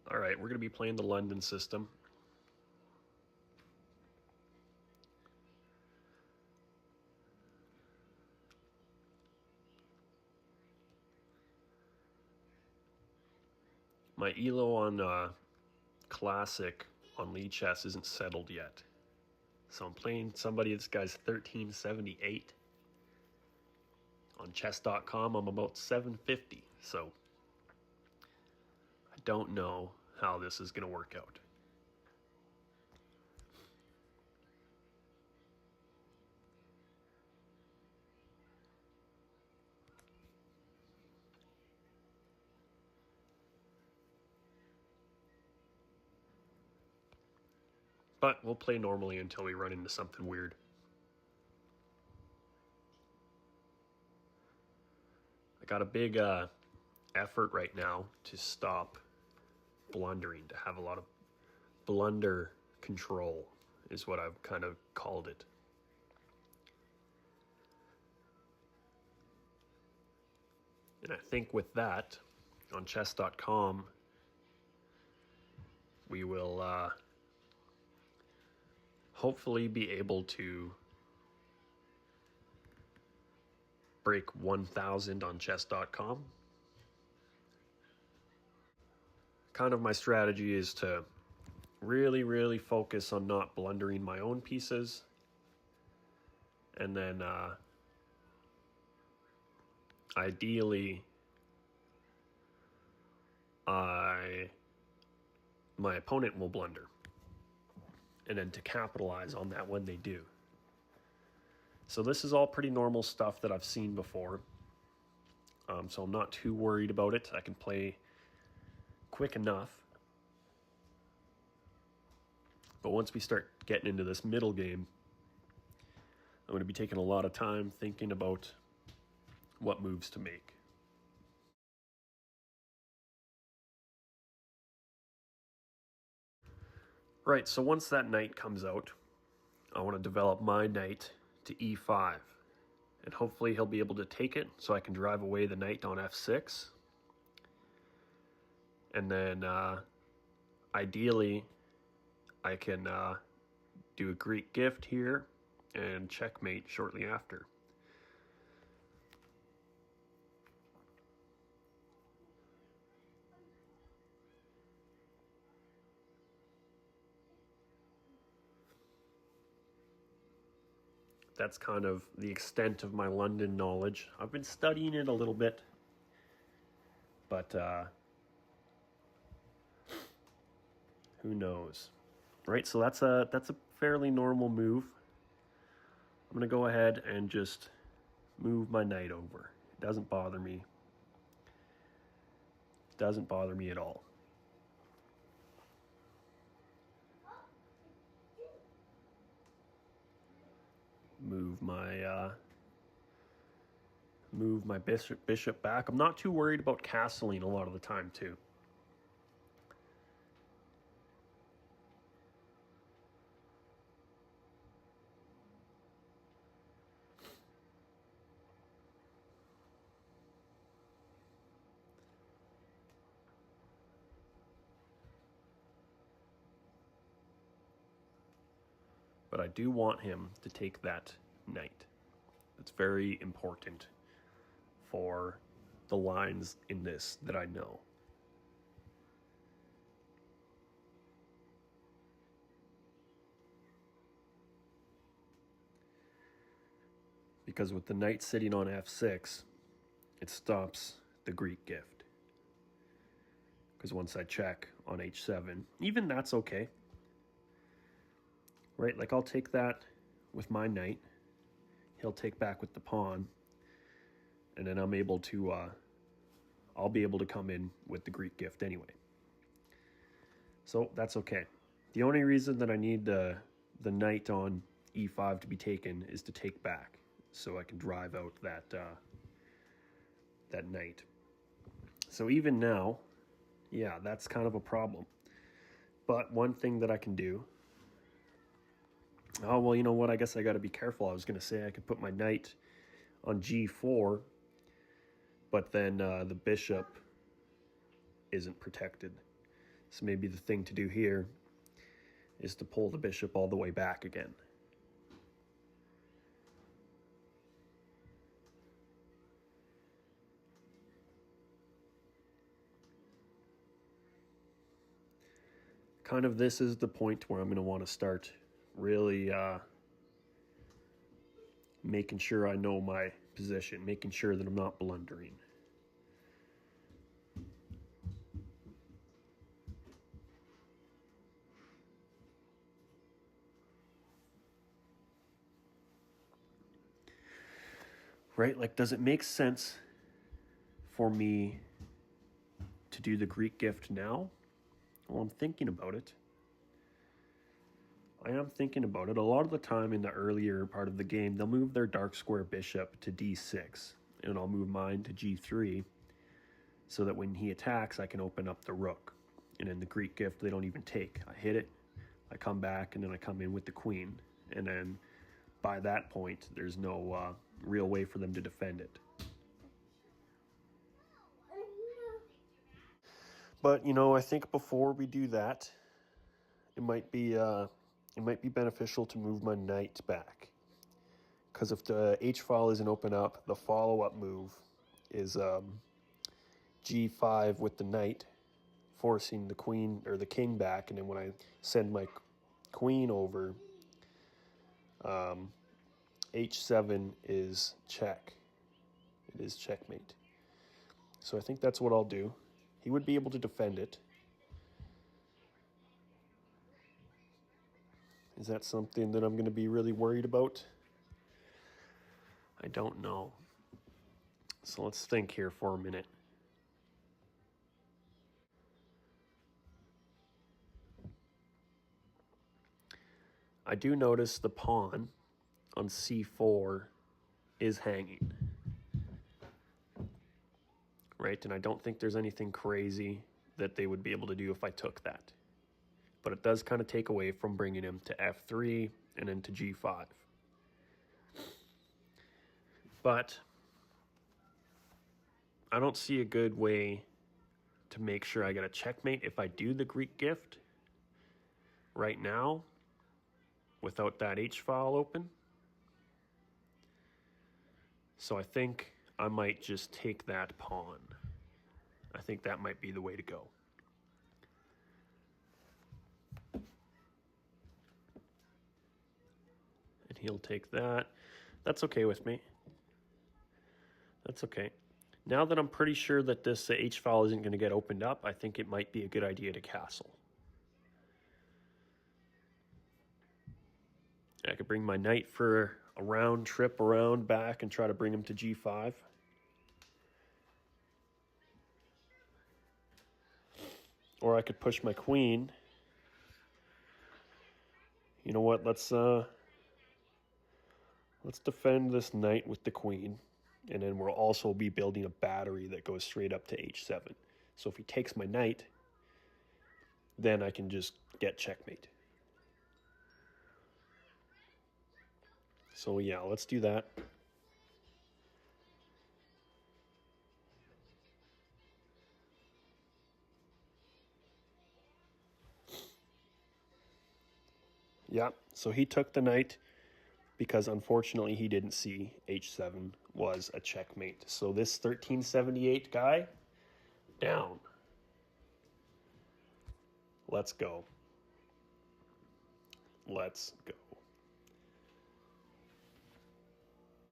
All right, we're going to be playing the London system. My ELO on Classic on Lead Chess isn't settled yet. So I'm playing somebody, this guy's 1378. On chess.com, I'm about 750. So I don't know how this is going to work out. But we'll play normally until we run into something weird. I got a big effort right now to stop blundering, to have a lot of blunder control is what I've kind of called it. And I think with that, on chess.com, we will hopefully be able to break 1,000 on chess.com. Kind of my strategy is to really focus on not blundering my own pieces, and then ideally my opponent will blunder, and then to capitalize on that when they do. So this is all pretty normal stuff that I've seen before, so I'm not too worried about it. I can play quick enough. But once we start getting into this middle game, I'm going to be taking a lot of time thinking about what moves to make. Right, so once that knight comes out, I want to develop my knight to e5. And hopefully he'll be able to take it so I can drive away the knight on f6. And then ideally I can do a Greek gift here and checkmate shortly after. That's kind of the extent of my London knowledge. I've been studying it a little bit, but who knows? Right, so that's a fairly normal move. I'm gonna go ahead and just move my knight over. It doesn't bother me. It doesn't bother me at all. Move my bishop back. I'm not too worried about castling a lot of the time too. But I do want him to take that knight. That's very important for the lines in this that I know. Because with the knight sitting on f6, it stops the Greek gift. Because once I check on h7, even that's okay. Right, like I'll take that with my knight. He'll take back with the pawn. And then I'm able to, I'll be able to come in with the Greek gift anyway. So that's okay. The only reason that I need the knight on e5 to be taken is to take back, so I can drive out that that knight. So even now, yeah, that's kind of a problem. But one thing that I can do, oh, well, you know what, I guess I got to be careful. I was going to say I could put my knight on g4, but then the bishop isn't protected. So maybe the thing to do here is to pull the bishop all the way back again. Kind of this is the point where I'm going to want to start really making sure I know my position, making sure that I'm not blundering. Right? Like, does it make sense for me to do the Greek gift now? Well, I'm thinking about it. I am thinking about it. A lot of the time in the earlier part of the game, they'll move their dark square bishop to d6, and I'll move mine to g3, so that when he attacks, I can open up the rook. And in the Greek gift, they don't even take. I hit it, I come back, and then I come in with the queen. And then by that point, there's no real way for them to defend it. But, you know, I think before we do that, it might be beneficial to move my knight back. Because if the h-file isn't open up, the follow-up move is g5 with the knight, forcing the queen or the king back. And then when I send my queen over, h7 is check. It is checkmate. So I think that's what I'll do. He would be able to defend it. Is that something that I'm going to be really worried about? I don't know. So let's think here for a minute. I do notice the pawn on c4 is hanging. Right? And I don't think there's anything crazy that they would be able to do if I took that. But it does kind of take away from bringing him to f3 and then to g5. But I don't see a good way to make sure I get a checkmate if I do the Greek gift right now without that h-file open. So I think I might just take that pawn. I think that might be the way to go. And he'll take that. That's okay with me. That's okay. Now that I'm pretty sure that this h-file isn't going to get opened up, I think it might be a good idea to castle. I could bring my knight for a round trip around back and try to bring him to g5. Or I could push my queen. You know what? Let's defend this knight with the queen, and then we'll also be building a battery that goes straight up to h7. So if he takes my knight, then I can just get checkmate. So yeah, let's do that. Yeah, so he took the knight because unfortunately he didn't see h7 was a checkmate. So this 1378 guy, down. Let's go. Let's go.